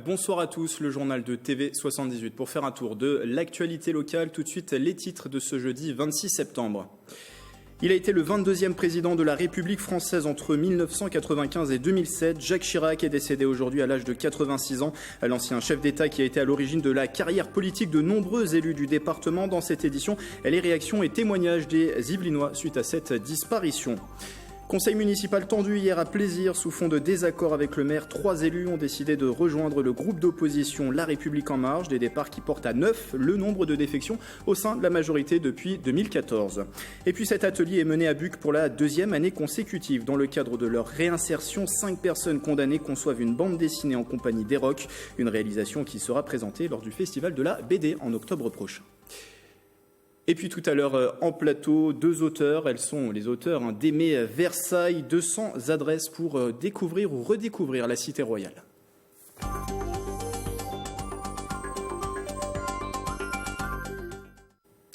Bonsoir à tous, le journal de TV78 pour faire un tour de l'actualité locale. Tout de suite, les titres de ce jeudi 26 septembre. Il a été le 22e président de la République française entre 1995 et 2007. Jacques Chirac est décédé aujourd'hui à l'âge de 86 ans. L'ancien chef d'État qui a été à l'origine de la carrière politique de nombreux élus du département. Dans cette édition, les réactions et témoignages des Yvelinois suite à cette disparition. Conseil municipal tendu hier à Plaisir sous fond de désaccord avec le maire. 3 élus ont décidé de rejoindre le groupe d'opposition La République En Marche. Des départs qui portent à 9 le nombre de défections au sein de la majorité depuis 2014. Et puis cet atelier est mené à Buc pour la 2e année consécutive. Dans le cadre de leur réinsertion, 5 personnes condamnées conçoivent une bande dessinée en compagnie d'Eroc. Une réalisation qui sera présentée lors du festival de la BD en octobre prochain. Et puis tout à l'heure en plateau, 2 auteurs, elles sont les auteurs d'Aimer Versailles, 200 adresses pour découvrir ou redécouvrir la cité royale.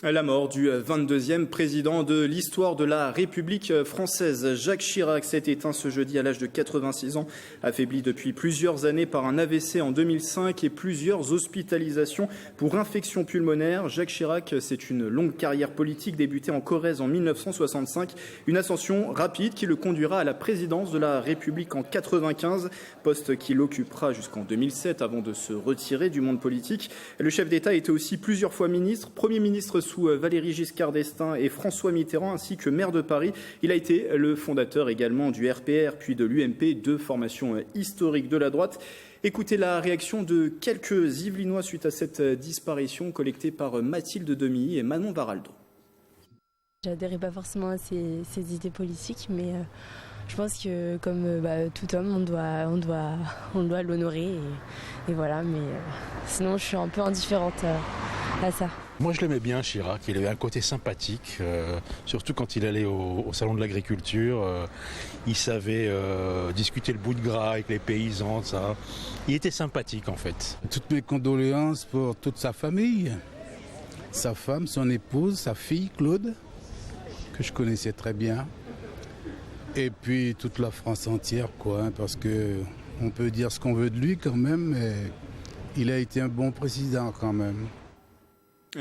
La mort du 22e président de l'histoire de la République française, Jacques Chirac, s'est éteint ce jeudi à l'âge de 86 ans, affaibli depuis plusieurs années par un AVC en 2005 et plusieurs hospitalisations pour infection pulmonaire. Jacques Chirac, c'est une longue carrière politique débutée en Corrèze en 1965, une ascension rapide qui le conduira à la présidence de la République en 1995, poste qu'il occupera jusqu'en 2007 avant de se retirer du monde politique. Le chef d'État était aussi plusieurs fois ministre, Premier ministre sous Valéry Giscard d'Estaing et François Mitterrand, ainsi que maire de Paris. Il a été le fondateur également du RPR, puis de l'UMP, 2 formations historiques de la droite. Écoutez la réaction de quelques Yvelinois suite à cette disparition collectée par Mathilde Demy et Manon Varaldo. J'adhérais pas forcément à ces idées politiques, mais je pense que comme tout homme, on doit l'honorer et voilà. Mais sinon, je suis un peu indifférente à ça. Moi, je l'aimais bien, Chirac. Il avait un côté sympathique, surtout quand il allait au salon de l'agriculture. Il savait discuter le bout de gras avec les paysans, ça. Il était sympathique, en fait. Toutes mes condoléances pour toute sa famille, sa femme, son épouse, sa fille Claude, que je connaissais très bien, et puis toute la France entière, parce que on peut dire ce qu'on veut de lui quand même, mais il a été un bon président quand même.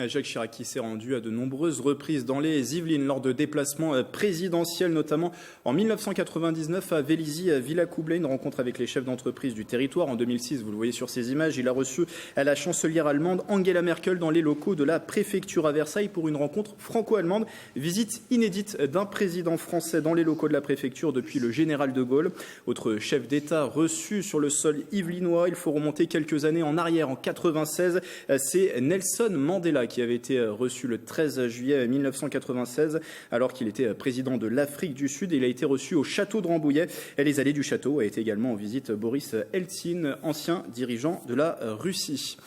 Jacques Chirac qui s'est rendu à de nombreuses reprises dans les Yvelines lors de déplacements présidentiels, notamment en 1999 à Vélizy-Villacoublay, une rencontre avec les chefs d'entreprise du territoire. En 2006, vous le voyez sur ces images, il a reçu la chancelière allemande Angela Merkel dans les locaux de la préfecture à Versailles pour une rencontre franco-allemande. Visite inédite d'un président français dans les locaux de la préfecture depuis le général de Gaulle. Autre chef d'État reçu sur le sol yvelinois, il faut remonter quelques années en arrière, en 1996, c'est Nelson Mandela qui avait été reçu le 13 juillet 1996 alors qu'il était président de l'Afrique du Sud. Il a été reçu au château de Rambouillet. Et les allées du château a été également en visite Boris Eltsine, ancien dirigeant de la Russie.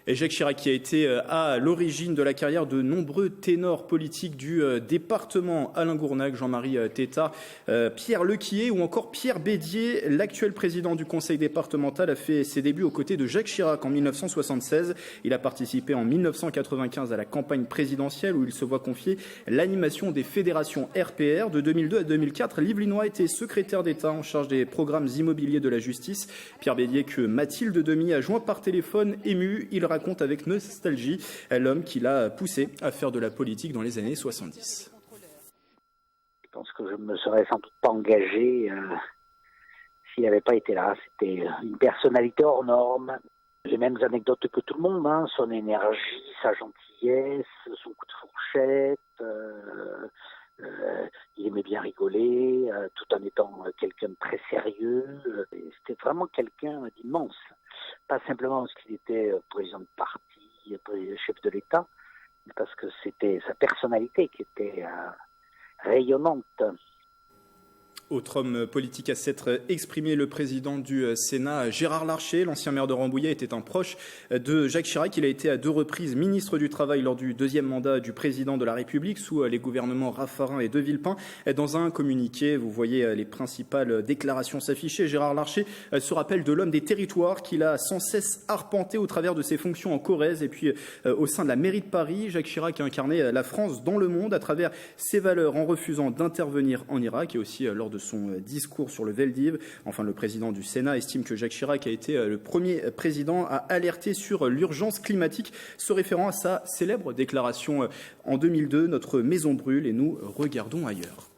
Et Jacques Chirac qui a été à l'origine de la carrière de nombreux ténors politiques du département. Alain Gournac, Jean-Marie Tétart, Pierre Lequier ou encore Pierre Bédier. L'actuel président du conseil départemental a fait ses débuts aux côtés de Jacques Chirac en 1976. Il a participé en 1995 à la campagne présidentielle où il se voit confier l'animation des fédérations RPR. De 2002 à 2004, l'Yvelinois était secrétaire d'État en charge des programmes immobiliers de la justice. Pierre Bédier que Mathilde Demy a joint par téléphone ému. Il raconte avec nostalgie l'homme qui l'a poussé à faire de la politique dans les années 70. Je pense que je ne me serais sans doute pas engagé s'il n'avait pas été là. C'était une personnalité hors norme. Les mêmes anecdotes que tout le monde, son énergie, sa gentillesse, son coup de fourchette. Il aimait bien rigoler, tout en étant quelqu'un de très sérieux. C'était vraiment quelqu'un d'immense. Pas simplement parce qu'il était président de parti, chef de l'État, mais parce que c'était sa personnalité qui était rayonnante. Autre homme politique à s'être exprimé, le président du Sénat, Gérard Larcher. L'ancien maire de Rambouillet était un proche de Jacques Chirac. Il a été à 2 reprises ministre du Travail lors du 2e mandat du président de la République sous les gouvernements Raffarin et de Villepin. Dans un communiqué, vous voyez les principales déclarations s'afficher. Gérard Larcher se rappelle de l'homme des territoires qu'il a sans cesse arpenté au travers de ses fonctions en Corrèze et puis au sein de la mairie de Paris. Jacques Chirac a incarné la France dans le monde à travers ses valeurs en refusant d'intervenir en Irak et aussi lors de de son discours sur le Veldiv. Enfin, le président du Sénat estime que Jacques Chirac a été le premier président à alerter sur l'urgence climatique, se référant à sa célèbre déclaration en 2002, « Notre maison brûle et nous regardons ailleurs ».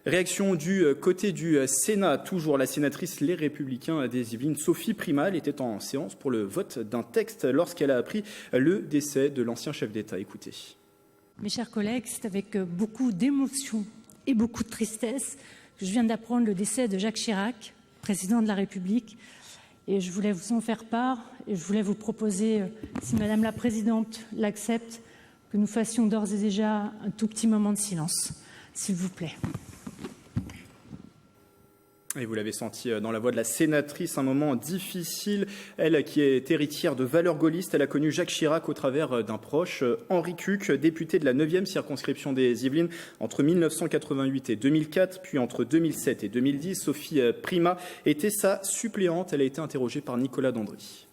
Réaction du côté du Sénat, toujours la sénatrice Les Républicains des Yvelines, Sophie Primas, était en séance pour le vote d'un texte lorsqu'elle a appris le décès de l'ancien chef d'État. Écoutez. Mes chers collègues, c'est avec beaucoup d'émotion et beaucoup de tristesse que je viens d'apprendre le décès de Jacques Chirac, président de la République. Et je voulais vous en faire part et je voulais vous proposer, si Madame la Présidente l'accepte, que nous fassions d'ores et déjà un tout petit moment de silence, s'il vous plaît. Et vous l'avez senti dans la voix de la sénatrice, un moment difficile. Elle, qui est héritière de valeurs gaullistes, elle a connu Jacques Chirac au travers d'un proche, Henri Cuc, député de la 9e circonscription des Yvelines entre 1988 et 2004, puis entre 2007 et 2010. Sophie Primas était sa suppléante. Elle a été interrogée par Nicolas Dandry.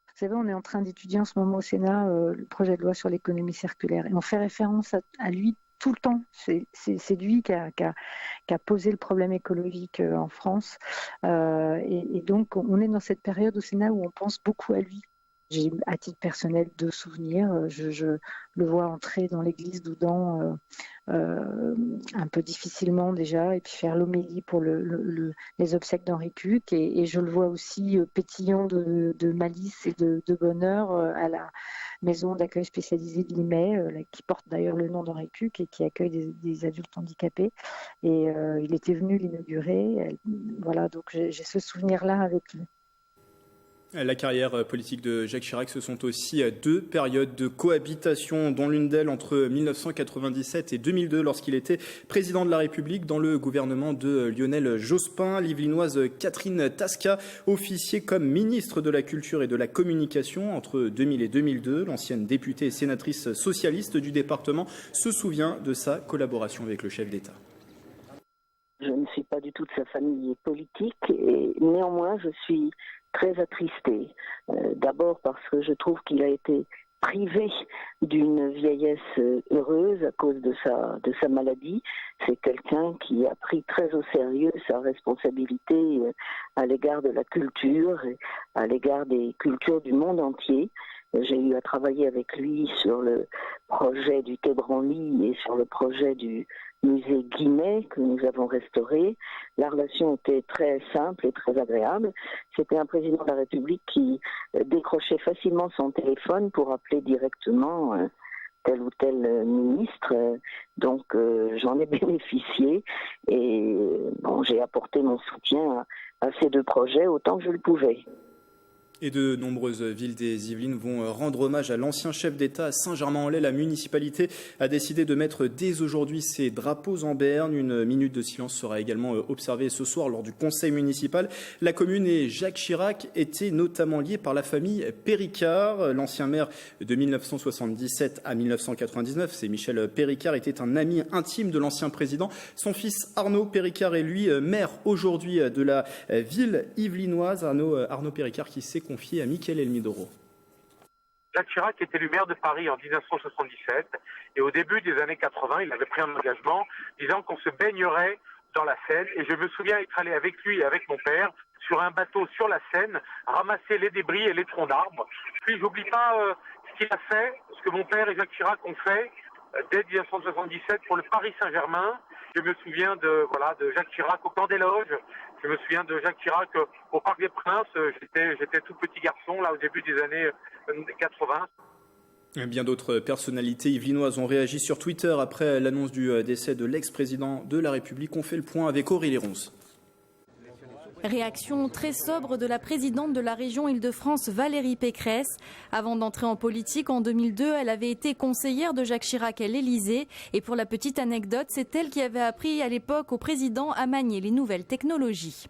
Vous savez, on est en train d'étudier en ce moment au Sénat le projet de loi sur l'économie circulaire. Et on fait référence à lui tout le temps. C'est lui qui a posé le problème écologique en France. Et donc, on est dans cette période au Sénat où on pense beaucoup à lui. J'ai, à titre personnel, 2 souvenirs. Je le vois entrer dans l'église d'Oudan un peu difficilement déjà, et puis faire l'homélie pour les obsèques d'Henri Cuc. Et je le vois aussi pétillant de malice et de bonheur à la maison d'accueil spécialisée de Limay, qui porte d'ailleurs le nom d'Henri Cuc et qui accueille des adultes handicapés. Et il était venu l'inaugurer. Voilà, donc j'ai ce souvenir-là avec lui. La carrière politique de Jacques Chirac, ce sont aussi 2 périodes de cohabitation, dont l'une d'elles entre 1997 et 2002, lorsqu'il était président de la République dans le gouvernement de Lionel Jospin. L'Yvelinoise Catherine Tasca officiait comme ministre de la Culture et de la Communication entre 2000 et 2002. L'ancienne députée et sénatrice socialiste du département se souvient de sa collaboration avec le chef d'État. Je ne suis pas du tout de sa famille politique et néanmoins je suis très attristée. D'abord parce que je trouve qu'il a été privé d'une vieillesse heureuse à cause de sa maladie. C'est quelqu'un qui a pris très au sérieux sa responsabilité à l'égard de la culture, et à l'égard des cultures du monde entier. J'ai eu à travailler avec lui sur le projet du Quai Branly et sur le projet du musée Guimet que nous avons restauré. La relation était très simple et très agréable. C'était un président de la République qui décrochait facilement son téléphone pour appeler directement tel ou tel ministre. Donc j'en ai bénéficié et j'ai apporté mon soutien à ces 2 projets autant que je le pouvais. Et de nombreuses villes des Yvelines vont rendre hommage à l'ancien chef d'État. À Saint-Germain-en-Laye, la municipalité a décidé de mettre dès aujourd'hui ses drapeaux en berne. Une minute de silence sera également observée ce soir lors du conseil municipal. La commune et Jacques Chirac étaient notamment liés par la famille Péricard. L'ancien maire de 1977 à 1999, c'est Michel Péricard, était un ami intime de l'ancien président. Son fils Arnaud Péricard est lui maire aujourd'hui de la ville yvelinoise. Arnaud Péricard qui s'est confié à Mickaël Elmidoro. Jacques Chirac était élu maire de Paris en 1977 et au début des années 80, il avait pris un engagement disant qu'on se baignerait dans la Seine. Et je me souviens être allé avec lui et avec mon père sur un bateau sur la Seine, ramasser les débris et les troncs d'arbres. Puis j'oublie pas ce qu'il a fait, ce que mon père et Jacques Chirac ont fait dès 1977 pour le Paris Saint-Germain. Je me souviens de Jacques Chirac au camp des Loges. Je me souviens de Jacques Chirac au Parc des Princes. J'étais tout petit garçon là au début des années 80. Bien d'autres personnalités yvelinoises ont réagi sur Twitter après l'annonce du décès de l'ex-président de la République. On fait le point avec Aurélie Ronce. Réaction très sobre de la présidente de la région Île-de-France, Valérie Pécresse. Avant d'entrer en politique en 2002, elle avait été conseillère de Jacques Chirac à l'Élysée. Et pour la petite anecdote, c'est elle qui avait appris à l'époque au président à manier les nouvelles technologies.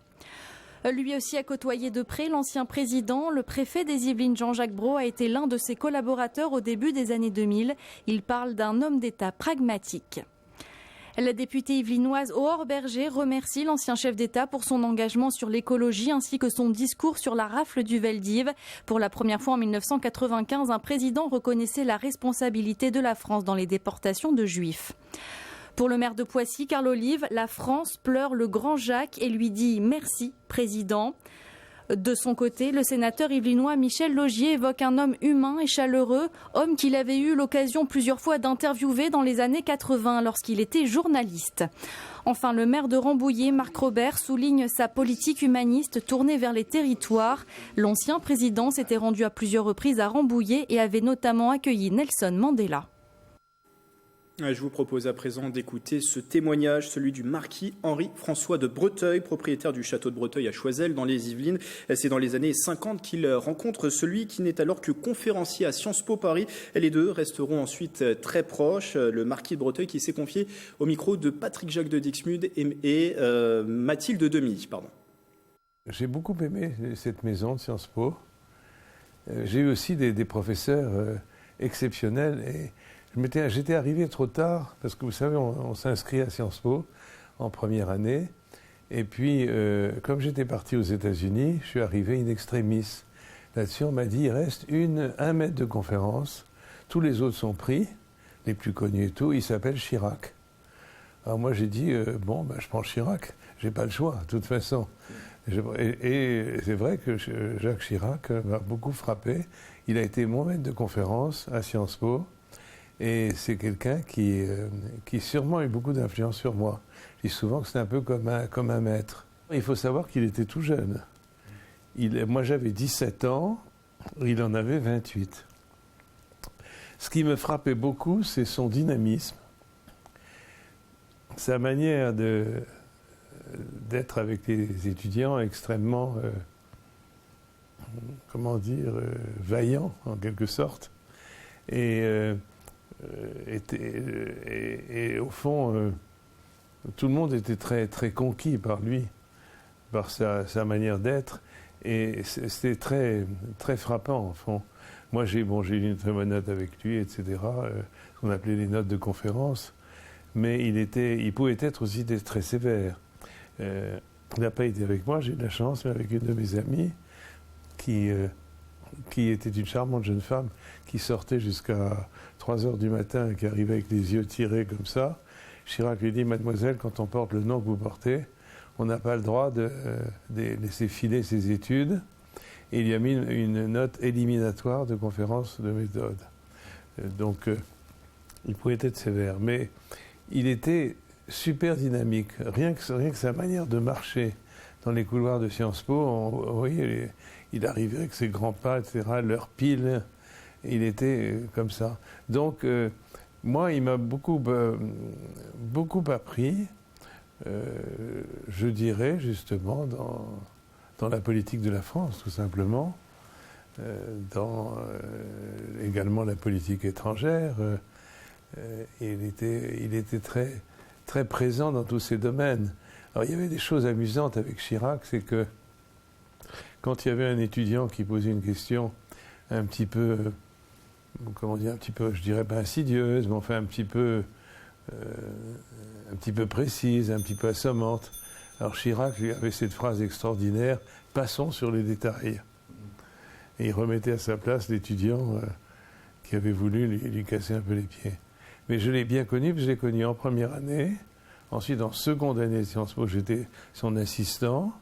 Lui aussi a côtoyé de près l'ancien président. Le préfet des Yvelines, Jean-Jacques Brault, a été l'un de ses collaborateurs au début des années 2000. Il parle d'un homme d'État pragmatique. La députée yvelinoise Aurore Berger remercie l'ancien chef d'État pour son engagement sur l'écologie ainsi que son discours sur la rafle du Veldiv. Pour la première fois en 1995, un président reconnaissait la responsabilité de la France dans les déportations de Juifs. Pour le maire de Poissy, Carl Olive, la France pleure le grand Jacques et lui dit « Merci, président ». De son côté, le sénateur yvelinois Michel Laugier évoque un homme humain et chaleureux, homme qu'il avait eu l'occasion plusieurs fois d'interviewer dans les années 80 lorsqu'il était journaliste. Enfin, le maire de Rambouillet, Marc Robert, souligne sa politique humaniste tournée vers les territoires. L'ancien président s'était rendu à plusieurs reprises à Rambouillet et avait notamment accueilli Nelson Mandela. Je vous propose à présent d'écouter ce témoignage, celui du marquis Henri-François de Breteuil, propriétaire du château de Breteuil à Choiseul, dans les Yvelines. C'est dans les années 50 qu'il rencontre celui qui n'est alors que conférencier à Sciences Po Paris. Les deux resteront ensuite très proches. Le marquis de Breteuil qui s'est confié au micro de Patrick Jacques de Dixmude et Mathilde Demy. J'ai beaucoup aimé cette maison de Sciences Po. J'ai eu aussi des professeurs exceptionnels et j'étais arrivé trop tard, parce que vous savez, on s'inscrit à Sciences Po en première année. Et puis, comme j'étais parti aux États-Unis, je suis arrivé in extremis. Là-dessus, on m'a dit, il reste un mètre de conférence. Tous les autres sont pris, les plus connus et tout. Il s'appelle Chirac. Alors moi, j'ai dit, je prends Chirac. J'ai pas le choix, de toute façon. Et c'est vrai que Jacques Chirac m'a beaucoup frappé. Il a été mon maître de conférence à Sciences Po. Et c'est quelqu'un qui sûrement a eu beaucoup d'influence sur moi. Je dis souvent que c'est un peu comme un maître. Il faut savoir qu'il était tout jeune. Moi j'avais 17 ans, il en avait 28. Ce qui me frappait beaucoup, c'est son dynamisme, sa manière d'être avec les étudiants extrêmement, vaillant en quelque sorte. Et au fond, tout le monde était très, très conquis par lui, par sa manière d'être, et c'était très, très frappant, au fond. Moi, j'ai eu une très bonne note avec lui, etc., ce qu'on appelait les notes de conférence, mais il pouvait être aussi très sévère. Il n'a pas été avec moi, j'ai eu de la chance, mais avec une de mes amies, qui était une charmante jeune femme, qui sortait jusqu'à 3 heures du matin, qui arrivait avec les yeux tirés comme ça. Chirac lui dit, mademoiselle, quand on porte le nom que vous portez, on n'a pas le droit de laisser filer ses études. Et il y a mis une note éliminatoire de conférence de méthode. Donc, il pouvait être sévère. Mais il était super dynamique. Rien que sa manière de marcher dans les couloirs de Sciences Po, vous voyez, il arrivait avec ses grands pas, etc., l'heure pile. Il était comme ça. Donc, moi, il m'a beaucoup appris, je dirais, justement, dans la politique de la France, tout simplement, dans également la politique étrangère. Il était très, très présent dans tous ces domaines. Alors, il y avait des choses amusantes avec Chirac, c'est que quand il y avait un étudiant qui posait une question un petit peu, je dirais pas insidieuse, mais enfin un petit peu précise, un petit peu assommante. Alors Chirac lui avait cette phrase extraordinaire, « Passons sur les détails ». Et il remettait à sa place l'étudiant qui avait voulu lui casser un peu les pieds. Mais je l'ai bien connu, parce que je l'ai connu en première année. Ensuite, en seconde année de Sciences Po, j'étais son assistant.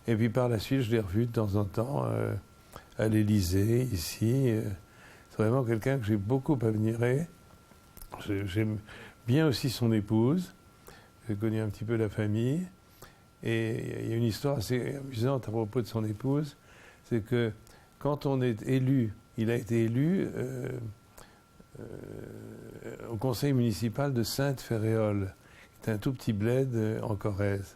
Et puis par la suite, je l'ai revu de temps en temps à l'Élysée, ici. C'est vraiment quelqu'un que j'ai beaucoup admiré. J'aime bien aussi son épouse. J'ai connu un petit peu la famille. Et il y a une histoire assez amusante à propos de son épouse. C'est que quand on est élu, il a été élu au conseil municipal de Sainte-Féréole, qui est un tout petit bled en Corrèze.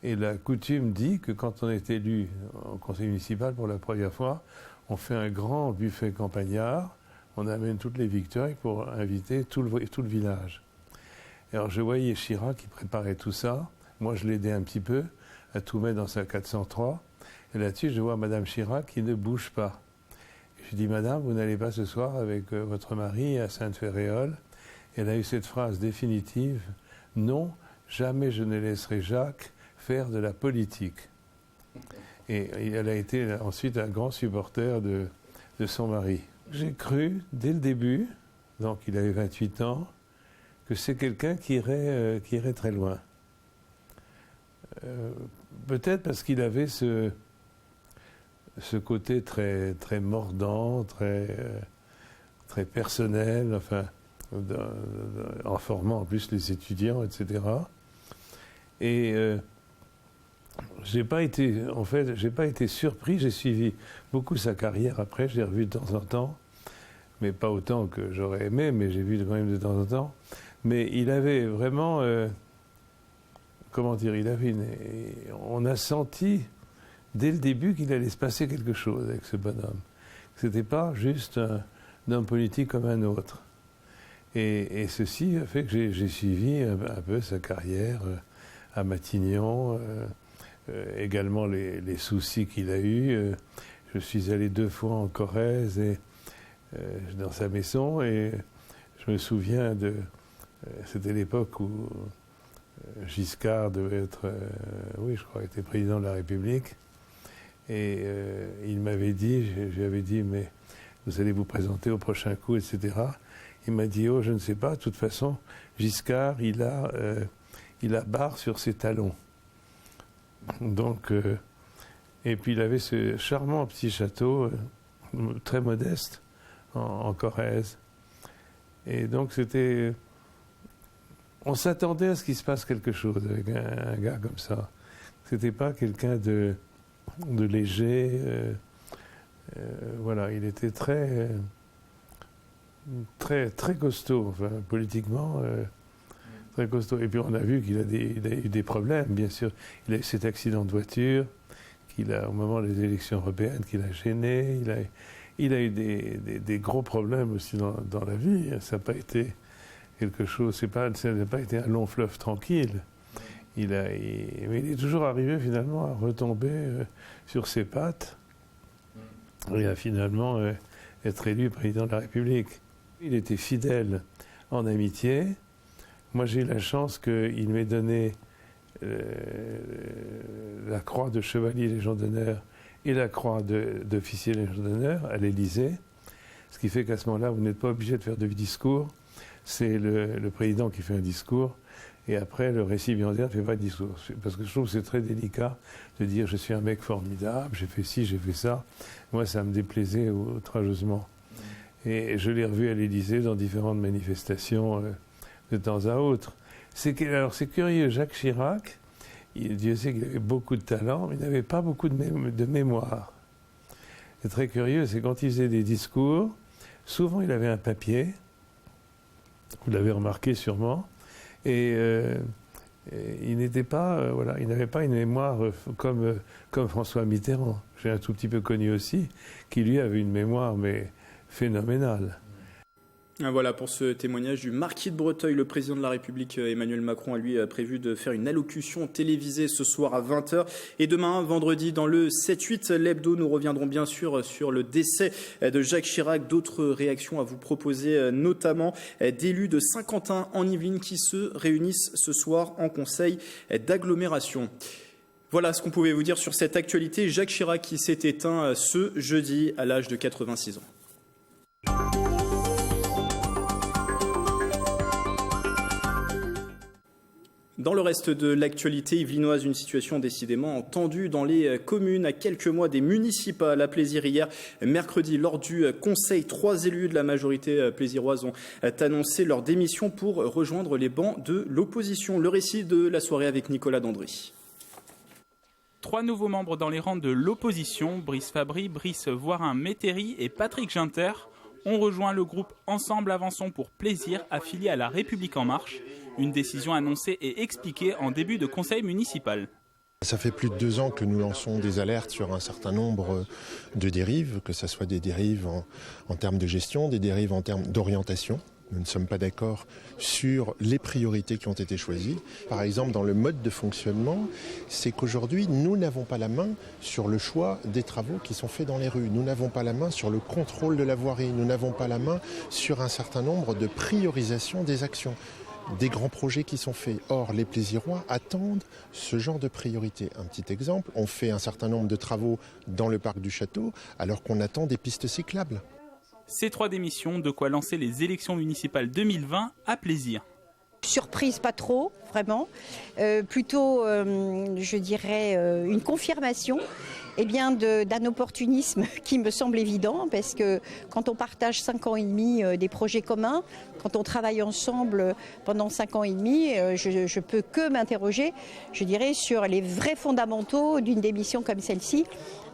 Et la coutume dit que quand on est élu au conseil municipal pour la première fois, on fait un grand buffet campagnard, on amène toutes les victoires pour inviter tout le village. Et alors je voyais Chirac qui préparait tout ça, moi je l'aidais un petit peu à tout mettre dans sa 403, et là-dessus je vois Madame Chirac qui ne bouge pas. Je lui dis, Madame, vous n'allez pas ce soir avec votre mari à Sainte-Féréole? Elle a eu cette phrase définitive, non, jamais je ne laisserai Jacques faire de la politique. Et elle a été ensuite un grand supporter de son mari. J'ai cru, dès le début, donc il avait 28 ans, que c'est quelqu'un qui irait très loin. Peut-être parce qu'il avait ce côté très, très mordant, très personnel, enfin, en formant en plus les étudiants, etc. Et j'ai pas été surpris. J'ai suivi beaucoup sa carrière après. Je l'ai revu de temps en temps, mais pas autant que j'aurais aimé. Mais j'ai vu quand même de temps en temps. Mais il avait vraiment, on a senti dès le début qu'il allait se passer quelque chose avec ce bonhomme. C'était pas juste un homme politique comme un autre. Et ceci a fait que j'ai suivi un peu sa carrière à Matignon, également les soucis qu'il a eus. Je suis allé 2 fois en Corrèze dans sa maison et je me souviens c'était l'époque où Giscard devait être, je crois, était président de la République. Et il m'avait dit, je lui avais dit, mais vous allez vous présenter au prochain coup, etc. Il m'a dit, je ne sais pas, de toute façon, Giscard, il a barre sur ses talons. Donc, et puis il avait ce charmant petit château, très modeste, en Corrèze. Et donc on s'attendait à ce qu'il se passe quelque chose avec un gars comme ça. C'était pas quelqu'un de léger. Voilà, il était très costaud, enfin, politiquement, très costaud. Et puis on a vu qu'il a eu des problèmes, bien sûr. Il a eu cet accident de voiture, au moment des élections européennes, qu'il a gêné. Il a eu des gros problèmes aussi dans la vie. Ça n'a pas été quelque chose, ça n'a pas été un long fleuve tranquille. Mais il est toujours arrivé finalement à retomber sur ses pattes et à finalement être élu président de la République. Il était fidèle en amitié. Moi, j'ai eu la chance qu'il m'ait donné la croix de chevalier Légion d'honneur et la croix d'officier Légion d'honneur à l'Élysée. Ce qui fait qu'à ce moment-là, vous n'êtes pas obligé de faire de discours. C'est le président qui fait un discours. Et après, le récipiendaire ne fait pas de discours. Parce que je trouve que c'est très délicat de dire « je suis un mec formidable, j'ai fait ci, j'ai fait ça ». Moi, ça me déplaisait outrageusement. Et je l'ai revu à l'Élysée dans différentes manifestations de temps à autre. Alors, c'est curieux, Jacques Chirac, Dieu sait qu'il avait beaucoup de talent, mais il n'avait pas beaucoup de mémoire. C'est très curieux, c'est quand il faisait des discours, souvent il avait un papier, vous l'avez remarqué sûrement, et il n'était pas, il n'avait pas une mémoire comme François Mitterrand. J'ai un tout petit peu connu aussi, qui lui avait une mémoire mais phénoménale. Voilà pour ce témoignage du marquis de Breteuil. Le président de la République Emmanuel Macron a lui prévu de faire une allocution télévisée ce soir à 20h. Et demain, vendredi, dans le 7-8, l'hebdo, nous reviendrons bien sûr sur le décès de Jacques Chirac. D'autres réactions à vous proposer, notamment d'élus de Saint-Quentin en Yvelines qui se réunissent ce soir en conseil d'agglomération. Voilà ce qu'on pouvait vous dire sur cette actualité. Jacques Chirac qui s'est éteint ce jeudi à l'âge de 86 ans. Dans le reste de l'actualité yvelinoise, une situation décidément tendue dans les communes à quelques mois des municipales. À Plaisir hier, mercredi, lors du conseil, 3 élus de la majorité plaisiroise ont annoncé leur démission pour rejoindre les bancs de l'opposition. Le récit de la soirée avec Nicolas Dandry. 3 nouveaux membres dans les rangs de l'opposition, Brice Fabry, Brice Voirin-Métairie et Patrick Ginter, ont rejoint le groupe Ensemble Avançons pour Plaisir, affilié à La République En Marche. Une décision annoncée et expliquée en début de conseil municipal. Ça fait plus de 2 ans que nous lançons des alertes sur un certain nombre de dérives, que ce soit des dérives en termes de gestion, des dérives en termes d'orientation. Nous ne sommes pas d'accord sur les priorités qui ont été choisies. Par exemple, dans le mode de fonctionnement, c'est qu'aujourd'hui, nous n'avons pas la main sur le choix des travaux qui sont faits dans les rues. Nous n'avons pas la main sur le contrôle de la voirie. Nous n'avons pas la main sur un certain nombre de priorisations des actions, des grands projets qui sont faits. Or, les Plaisirois attendent ce genre de priorité. Un petit exemple, on fait un certain nombre de travaux dans le parc du château alors qu'on attend des pistes cyclables. Ces 3 démissions, de quoi lancer les élections municipales 2020 à Plaisir. surprise, pas trop, vraiment. Plutôt, je dirais, une confirmation d'un opportunisme qui me semble évident, parce que quand on partage 5 ans et demi des projets communs, quand on travaille ensemble pendant 5 ans et demi, je peux que m'interroger, je dirais, sur les vrais fondamentaux d'une démission comme celle-ci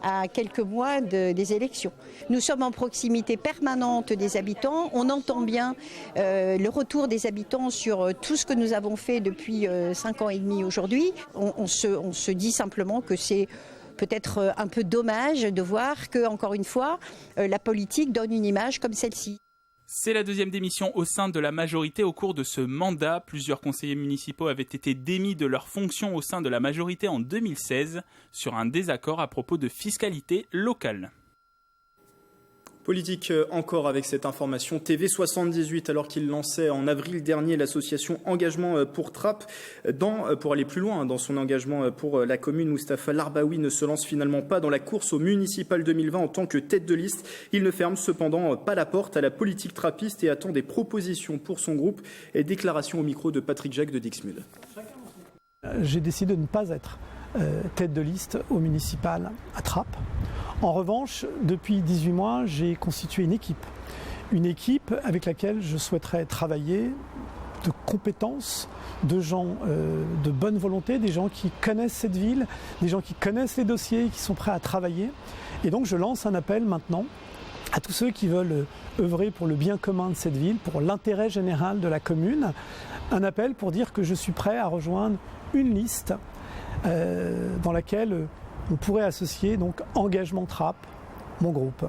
à quelques mois des élections. Nous sommes en proximité permanente des habitants, on entend bien le retour des habitants sur tout ce que nous avons fait depuis 5 ans et demi aujourd'hui. On se dit simplement que c'est peut-être un peu dommage de voir que, encore une fois, la politique donne une image comme celle-ci. C'est la deuxième démission au sein de la majorité au cours de ce mandat. Plusieurs conseillers municipaux avaient été démis de leurs fonctions au sein de la majorité en 2016 sur un désaccord à propos de fiscalité locale. Politique encore avec cette information. TV78, alors qu'il lançait en avril dernier l'association Engagement pour Trappes, pour aller plus loin dans son engagement pour la commune, Moustapha Larbaoui ne se lance finalement pas dans la course au municipal 2020 en tant que tête de liste. Il ne ferme cependant pas la porte à la politique trappiste et attend des propositions pour son groupe. Et déclaration au micro de Patrick Jacques de Dixmude. J'ai décidé de ne pas être tête de liste au municipal à Trappes. En revanche, depuis 18 mois, j'ai constitué une équipe avec laquelle je souhaiterais travailler, de compétences, de gens de bonne volonté, des gens qui connaissent cette ville, des gens qui connaissent les dossiers, qui sont prêts à travailler. Et donc je lance un appel maintenant à tous ceux qui veulent œuvrer pour le bien commun de cette ville, pour l'intérêt général de la commune. Un appel pour dire que je suis prêt à rejoindre une liste dans laquelle on pourrait associer donc Engagement Trappes, mon groupe.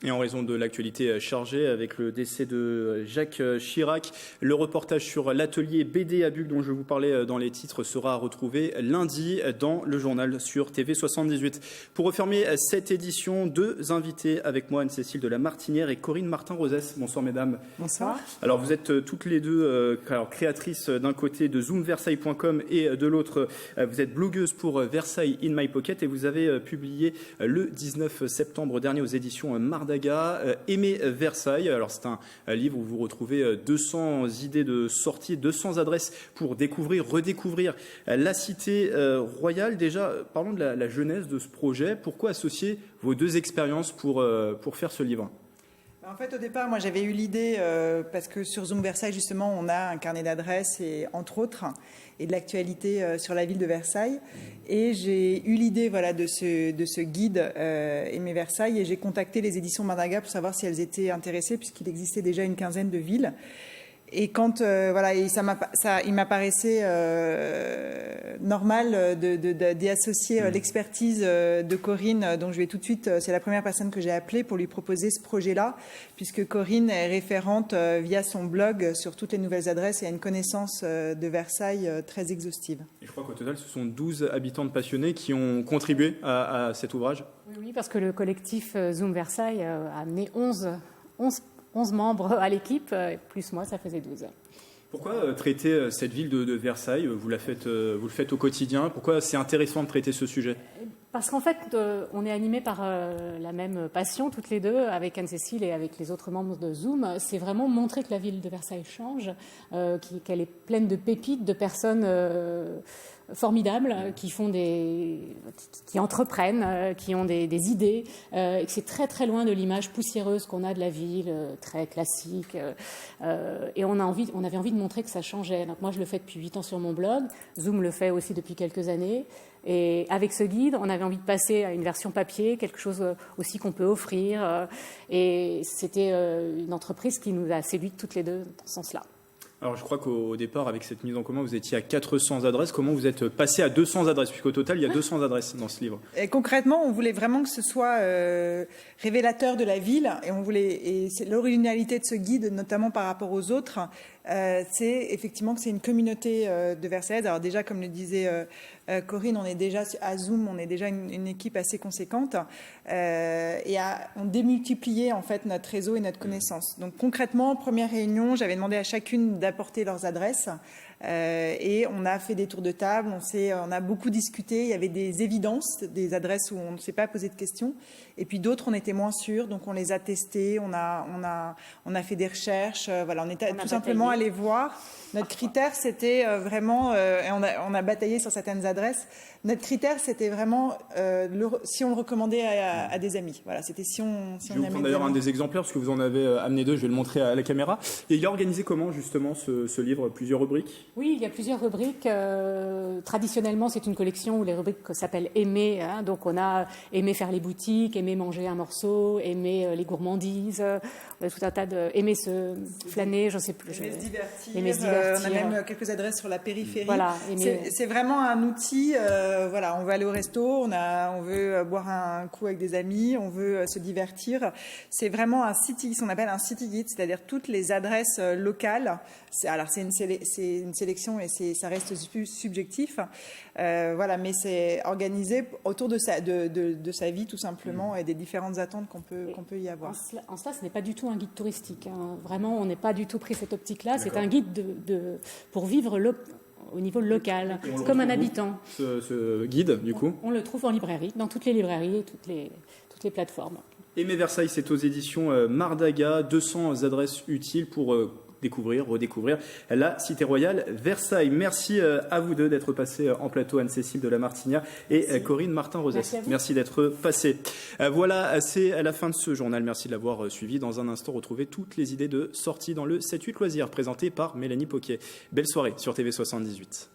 Et en raison de l'actualité chargée avec le décès de Jacques Chirac, le reportage sur l'atelier BD à Buc dont je vous parlais dans les titres sera retrouvé lundi dans le journal sur TV78. Pour refermer cette édition, 2 invités avec moi, Anne-Cécile de la Martinière et Corinne Martin-Rosès. Bonsoir mesdames. Bonsoir. Alors vous êtes toutes les deux créatrices d'un côté de zoomversailles.com et de l'autre vous êtes blogueuse pour Versailles in my pocket et vous avez publié le 19 septembre dernier aux éditions Mardaga Aimer Versailles. Alors c'est un livre où vous retrouvez 200 idées de sortie, 200 adresses pour découvrir, redécouvrir la cité royale. Déjà, parlons de la genèse de ce projet. Pourquoi associer vos 2 expériences pour faire ce livre ? En fait, au départ, moi, j'avais eu l'idée, parce que sur Zoom Versailles, justement, on a un carnet d'adresses, et entre autres, et de l'actualité sur la ville de Versailles. Et j'ai eu l'idée de ce guide Aimer Versailles, et j'ai contacté les éditions Mardaga pour savoir si elles étaient intéressées, puisqu'il existait déjà une quinzaine de villes. Et quand il m'apparaissait normal d'y associer l'expertise de Corinne, donc je vais tout de suite, c'est la première personne que j'ai appelée pour lui proposer ce projet-là, puisque Corinne est référente via son blog sur toutes les nouvelles adresses et a une connaissance de Versailles très exhaustive. Et je crois qu'au total, ce sont 12 habitantes passionnées qui ont contribué à cet ouvrage. Oui, parce que le collectif Zoom Versailles a amené 11 membres à l'équipe, plus moi, ça faisait 12. Pourquoi traiter cette ville de Versailles ? Vous le faites au quotidien. Pourquoi c'est intéressant de traiter ce sujet ? Parce qu'en fait, on est animés par la même passion, toutes les deux, avec Anne-Cécile et avec les autres membres de Zoom. C'est vraiment montrer que la ville de Versailles change, qu'elle est pleine de pépites, de personnes formidables, qui entreprennent, qui ont des idées, et que c'est très très loin de l'image poussiéreuse qu'on a de la ville, très classique. Et on avait envie de montrer que ça changeait. Donc moi, je le fais depuis 8 ans sur mon blog. Zoom le fait aussi depuis quelques années. Et avec ce guide, on avait envie de passer à une version papier, quelque chose aussi qu'on peut offrir. Et c'était une entreprise qui nous a séduites toutes les deux dans ce sens-là. Alors je crois qu'au départ, avec cette mise en commun, vous étiez à 400 adresses. Comment vous êtes passé à 200 adresses ? Puisqu'au total, il y a 200 adresses dans ce livre. Et concrètement, on voulait vraiment que ce soit révélateur de la ville. Et c'est l'originalité de ce guide, notamment par rapport aux autres. C'est effectivement que c'est une communauté de Versailles. Alors déjà, comme le disait Corinne, on est déjà à Zoom, on est déjà une équipe assez conséquente on démultipliait en fait notre réseau et notre connaissance. Donc concrètement, première réunion, j'avais demandé à chacune d'apporter leurs adresses et on a fait des tours de table, on a beaucoup discuté. Il y avait des évidences, des adresses où on ne s'est pas posé de questions, et puis d'autres on était moins sûrs, donc on les a testées, on a fait des recherches. On est tout simplement aller voir. Notre critère, c'était vraiment, et on a bataillé sur certaines adresses, notre critère, c'était vraiment si on le recommandait à des amis. Voilà, c'était si on je vais vous prendre d'ailleurs un des exemplaires, parce que vous en avez amené 2, je vais le montrer à la caméra. Et il est organisé comment, justement, ce livre? Plusieurs rubriques? Oui, il y a plusieurs rubriques. Traditionnellement, c'est une collection où les rubriques s'appellent aimer. Hein, donc, on a aimer faire les boutiques, aimer manger un morceau, aimer les gourmandises, on a tout un tas de... aimer se flâner, je ne sais plus. Aimer se divertir. Aimer se divertir. On a même quelques adresses sur la périphérie. Voilà, c'est vraiment un outil. Voilà, on veut aller au resto, on veut boire un coup avec des amis, on veut se divertir. C'est vraiment un city, ce qu'on appelle un city guide, c'est-à-dire toutes les adresses locales. Alors c'est une sélection et ça reste subjectif. Voilà, mais c'est organisé autour de sa vie tout simplement et des différentes attentes qu'on peut y avoir. En cela, ce n'est pas du tout un guide touristique. Hein. Vraiment, on n'est pas du tout pris cette optique-là. C'est un guide pour vivre au niveau local, comme un habitant. Ce guide, du coup, on le trouve en librairie, dans toutes les librairies et toutes les plateformes. Aimer Versailles, c'est aux éditions Mardaga. 200 adresses utiles pour découvrir, redécouvrir la cité royale Versailles. Merci à vous deux d'être passés en plateau, Anne-Cécile de la Martinière et Corinne Martin-Rosès. Merci d'être passés. Voilà, c'est la fin de ce journal. Merci de l'avoir suivi. Dans un instant, retrouvez toutes les idées de sortie dans le 7-8 loisirs présenté par Mélanie Poquet. Belle soirée sur TV78.